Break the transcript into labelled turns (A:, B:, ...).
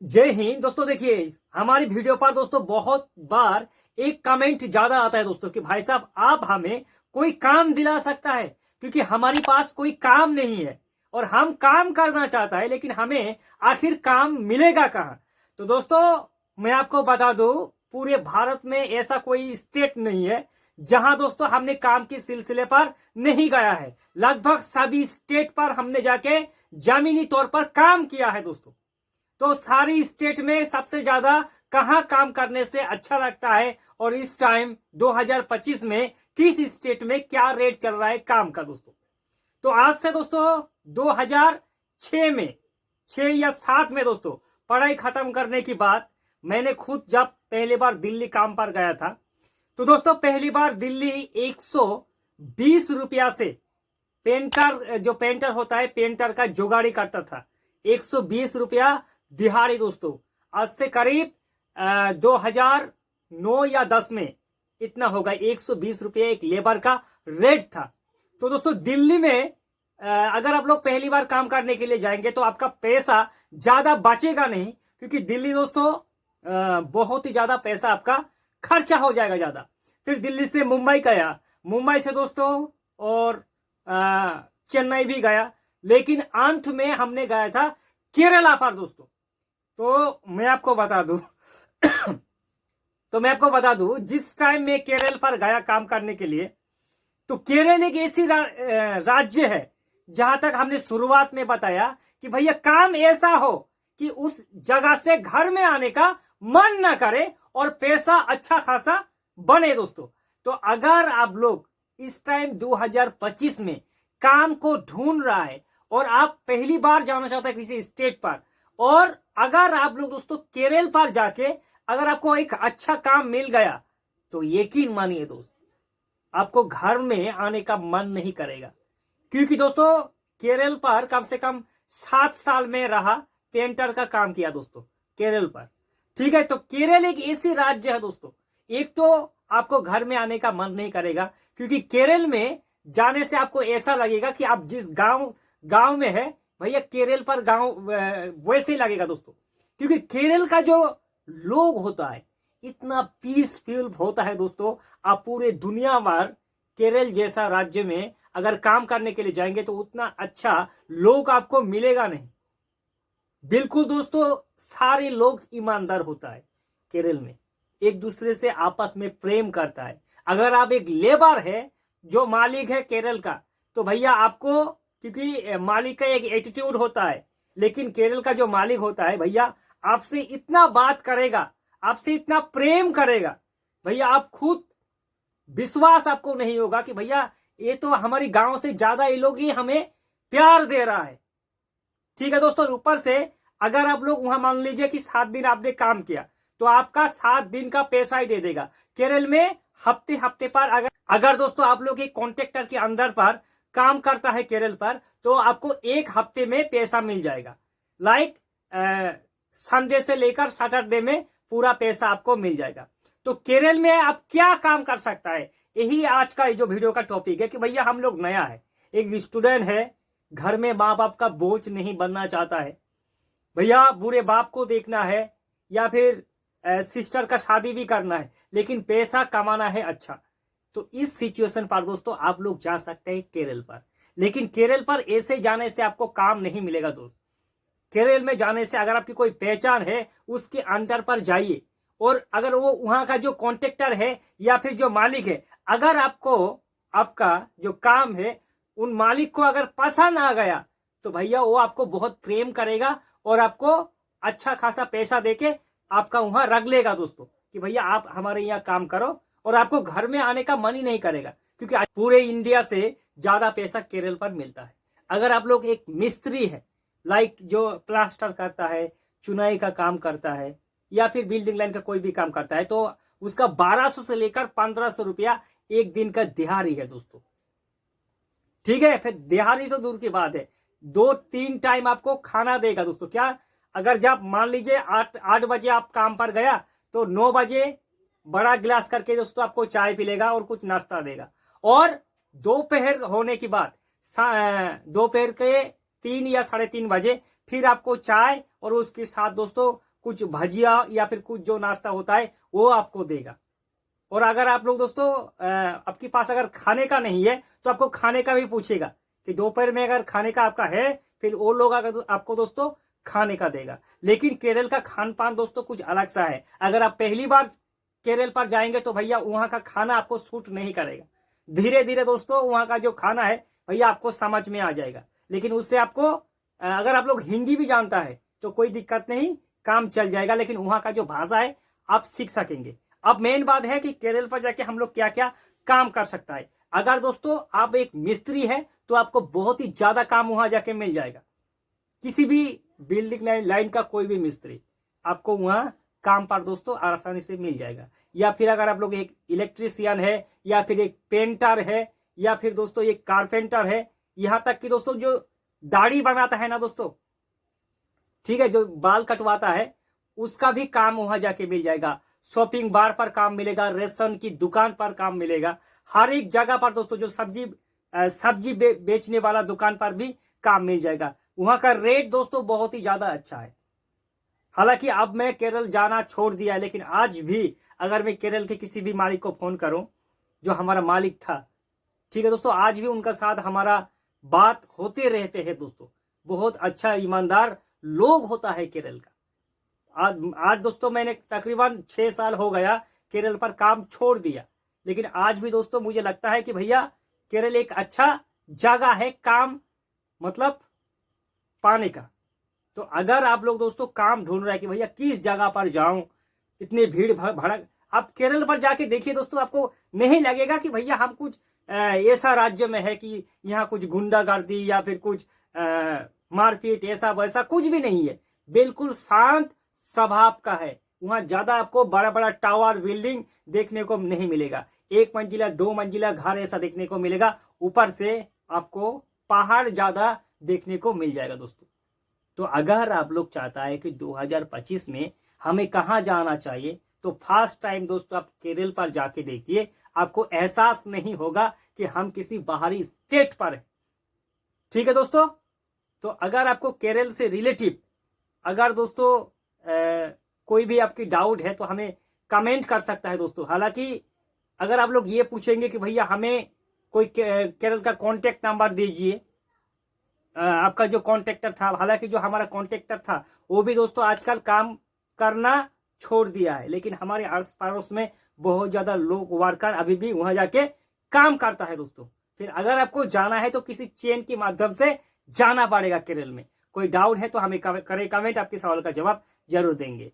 A: जय हिंद दोस्तों। देखिए हमारी वीडियो पर दोस्तों बहुत बार एक कमेंट ज्यादा आता है दोस्तों कि भाई साहब आप हमें कोई काम दिला सकता है, क्योंकि हमारे पास कोई काम नहीं है और हम काम करना चाहता है लेकिन हमें आखिर काम मिलेगा कहाँ। तो दोस्तों मैं आपको बता दूं, पूरे भारत में ऐसा कोई स्टेट नहीं है जहां दोस्तों हमने काम के सिलसिले पर नहीं गया है। लगभग सभी स्टेट पर हमने जाके जमीनी तौर पर काम किया है दोस्तों। तो सारी स्टेट में सबसे ज्यादा कहां काम करने से अच्छा लगता है और इस टाइम 2025 में किस स्टेट में क्या रेट चल रहा है काम का दोस्तों। तो आज से दोस्तों 2006 में 6 या 7 में दोस्तों पढ़ाई खत्म करने के बाद मैंने खुद जब पहली बार दिल्ली काम पर गया था, तो दोस्तों पहली बार दिल्ली 120 रुपया से पेंटर, जो पेंटर होता है पेंटर का जुगाड़ी करता था, 120 रुपया दिहाड़ी दोस्तों। आज से करीब 2009 या 10 में इतना होगा, 120 रुपये एक लेबर का रेट था। तो दोस्तों दिल्ली में अगर आप लोग पहली बार काम करने के लिए जाएंगे तो आपका पैसा ज्यादा बचेगा नहीं, क्योंकि दिल्ली दोस्तों बहुत ही ज्यादा पैसा आपका खर्चा हो जाएगा ज्यादा। फिर दिल्ली से मुंबई गया, मुंबई से दोस्तों और चेन्नई भी गया, लेकिन अंत में हमने गया था केरला पर दोस्तों। तो मैं आपको बता दूं जिस टाइम मैं केरल पर गया काम करने के लिए, तो केरल एक ऐसी राज्य है जहां तक हमने शुरुआत में बताया कि भैया काम ऐसा हो कि उस जगह से घर में आने का मन ना करे और पैसा अच्छा खासा बने दोस्तों। तो अगर आप लोग इस टाइम 2025 में काम को ढूंढ रहा है और आप पहली बार जाना चाहते हैं किसी स्टेट पर, और अगर आप लोग दोस्तों केरल पर जाके अगर आपको एक अच्छा काम मिल गया, तो यकीन मानिए दोस्त आपको घर में आने का मन नहीं करेगा। क्योंकि दोस्तों केरल पर कम से कम 7 साल में रहा, पेंटर का काम किया दोस्तों केरल पर। ठीक है, तो केरल एक ऐसी राज्य है दोस्तों, एक तो आपको घर में आने का मन नहीं करेगा, क्योंकि केरल में जाने से आपको ऐसा लगेगा कि आप जिस गांव में है भैया केरल पर गांव वैसे ही लगेगा दोस्तों। क्योंकि केरल का जो लोग होता है इतना पीसफुल होता है दोस्तों। आप पूरे दुनिया भर केरल जैसा राज्य में अगर काम करने के लिए जाएंगे तो उतना अच्छा लोग आपको मिलेगा नहीं। बिल्कुल दोस्तों सारे लोग ईमानदार होता है केरल में, एक दूसरे से आपस में प्रेम करता है। अगर आप एक लेबर है, जो मालिक है केरल का, तो भैया आपको, क्योंकि मालिक का एक एटीट्यूड होता है, लेकिन केरल का जो मालिक होता है भैया आपसे इतना बात करेगा, आपसे इतना प्रेम करेगा भैया, आप खुद विश्वास आपको नहीं होगा कि भैया ये तो हमारी गांव से ज्यादा ये लोग ही हमें प्यार दे रहा है। ठीक है दोस्तों, ऊपर से अगर आप लोग वहां मान लीजिए कि 7 दिन आपने काम किया तो आपका 7 दिन का पैसा ही दे देगा। केरल में हफ्ते पर अगर दोस्तों आप लोग एक कॉन्ट्रैक्टर के अंदर पर काम करता है केरल पर, तो आपको 1 हफ्ते में पैसा मिल जाएगा। लाइक संडे से लेकर सैटरडे में पूरा पैसा आपको मिल जाएगा। तो केरल में आप क्या काम कर सकता है, यही आज का जो वीडियो का टॉपिक है कि भैया हम लोग नया है, एक स्टूडेंट है, घर में माँ बाप का बोझ नहीं बनना चाहता है भैया, बुरे बाप को देखना है या फिर सिस्टर का शादी भी करना है, लेकिन पैसा कमाना है अच्छा। तो इस सिचुएशन पर दोस्तों आप लोग जा सकते हैं केरल पर। लेकिन केरल पर ऐसे जाने से आपको काम नहीं मिलेगा दोस्त। केरल में जाने से अगर आपकी कोई पहचान है उसके अंडर पर जाइए, और अगर वो वहां का जो कॉन्ट्रैक्टर है या फिर जो मालिक है, अगर आपको आपका जो काम है उन मालिक को अगर पसंद आ गया, तो भैया वो आपको बहुत प्रेम करेगा और आपको अच्छा खासा पैसा देके आपका वहां रख लेगा दोस्तों कि भैया आप हमारे यहाँ काम करो, और आपको घर में आने का मन ही नहीं करेगा। क्योंकि आज पूरे इंडिया से ज्यादा पैसा केरल पर मिलता है। अगर आप लोग एक मिस्त्री है, लाइक जो प्लास्टर करता है, चुनाई का काम करता है, या फिर बिल्डिंग लाइन का कोई भी काम करता है, तो उसका 1200 से लेकर 1500 रुपया एक दिन का दिहाड़ी है दोस्तों। ठीक है, फिर दिहाड़ी तो दूर की बात है, 2-3 टाइम आपको खाना देगा दोस्तों। क्या, अगर जब मान लीजिए 8 बजे आप काम पर गया तो 9 बजे बड़ा गिलास करके दोस्तों आपको चाय पिलेगा और कुछ नाश्ता देगा, और दोपहर होने के बाद दोपहर के 3 या 3:30 बजे फिर आपको चाय और उसके साथ दोस्तों कुछ भजिया या फिर कुछ जो नाश्ता होता है वो आपको देगा। और अगर आप लोग दोस्तों आपके पास अगर खाने का नहीं है तो आपको खाने का भी पूछेगा कि दोपहर में अगर खाने का आपका है, फिर वो लोग अगर आपको दोस्तों खाने का देगा। लेकिन केरल का खान पान दोस्तों कुछ अलग सा है। अगर आप पहली बार केरल पर जाएंगे तो भैया वहां का खाना आपको सूट नहीं करेगा। धीरे धीरे दोस्तों वहां का जो खाना है भैया आपको समझ में आ जाएगा। लेकिन उससे आपको अगर आप लोग हिंदी भी जानता है तो कोई दिक्कत नहीं, काम चल जाएगा। लेकिन वहां का जो भाषा है आप सीख सकेंगे। अब मेन बात है कि केरल पर जाके हम लोग क्या क्या काम कर सकता है। अगर दोस्तों आप एक मिस्त्री है तो आपको बहुत ही ज्यादा काम वहां जाके मिल जाएगा। किसी भी बिल्डिंग लाइन का कोई भी मिस्त्री आपको वहां काम पर दोस्तों आसानी से मिल जाएगा। या फिर अगर आप लोग एक इलेक्ट्रीशियन है या फिर एक पेंटर है या फिर दोस्तों एक कारपेंटर है, यहां तक कि दोस्तों जो दाढ़ी बनाता है ना दोस्तों, ठीक है, जो बाल कटवाता है, उसका भी काम वहां जाके मिल जाएगा। शॉपिंग बार पर काम मिलेगा, रेशन की दुकान पर काम मिलेगा, हर एक जगह पर दोस्तों जो सब्जी बेचने वाला दुकान पर भी काम मिल जाएगा। वहां का रेट दोस्तों बहुत ही ज्यादा अच्छा है। हालांकि अब मैं केरल जाना छोड़ दिया, लेकिन आज भी अगर मैं केरल के किसी भी मालिक को फोन करूं, जो हमारा मालिक था, ठीक है दोस्तों, आज भी उनका साथ हमारा बात होते रहते हैं दोस्तों। बहुत अच्छा ईमानदार लोग होता है केरल का। आज दोस्तों मैंने तकरीबन 6 साल हो गया केरल पर काम छोड़ दिया, लेकिन आज भी दोस्तों मुझे लगता है कि भैया केरल एक अच्छा जगह है काम मतलब पाने का। तो अगर आप लोग दोस्तों काम ढूंढ रहे हैं कि भैया किस जगह पर जाऊं, इतनी भीड़ भड़क, आप केरल पर जाके देखिए दोस्तों, आपको नहीं लगेगा कि भैया हम कुछ ऐसा राज्य में है कि यहाँ कुछ गुंडागर्दी या फिर कुछ मारपीट ऐसा वैसा कुछ भी नहीं है। बिल्कुल शांत स्वभाव का है। वहां ज्यादा आपको बड़ा बड़ा टावर बिल्डिंग देखने को नहीं मिलेगा। 1 मंजिला 2 मंजिला घर ऐसा देखने को मिलेगा। ऊपर से आपको पहाड़ ज्यादा देखने को मिल जाएगा दोस्तों। तो अगर आप लोग चाहता है कि 2025 में हमें कहां जाना चाहिए, तो फर्स्ट टाइम दोस्तों आप केरल पर जाके देखिए, आपको एहसास नहीं होगा कि हम किसी बाहरी स्टेट पर हैं। ठीक है दोस्तों। तो अगर आपको केरल से रिलेटिव अगर दोस्तों कोई भी आपकी डाउट है तो हमें कमेंट कर सकता है दोस्तों। हालांकि अगर आप लोग ये पूछेंगे कि भैया हमें कोई केरल का कॉन्टेक्ट नंबर दीजिए, आपका जो कॉन्ट्रैक्टर था, हालांकि जो हमारा कॉन्ट्रैक्टर था वो भी दोस्तों आजकल काम करना छोड़ दिया है, लेकिन हमारे आस पड़ोस में बहुत ज्यादा लोग वर्कर अभी भी वहां जाके काम करता है दोस्तों। फिर अगर आपको जाना है तो किसी चेन के माध्यम से जाना पड़ेगा केरल में। कोई डाउट है तो हमें करें कमेंट, आपके सवाल का जवाब जरूर देंगे।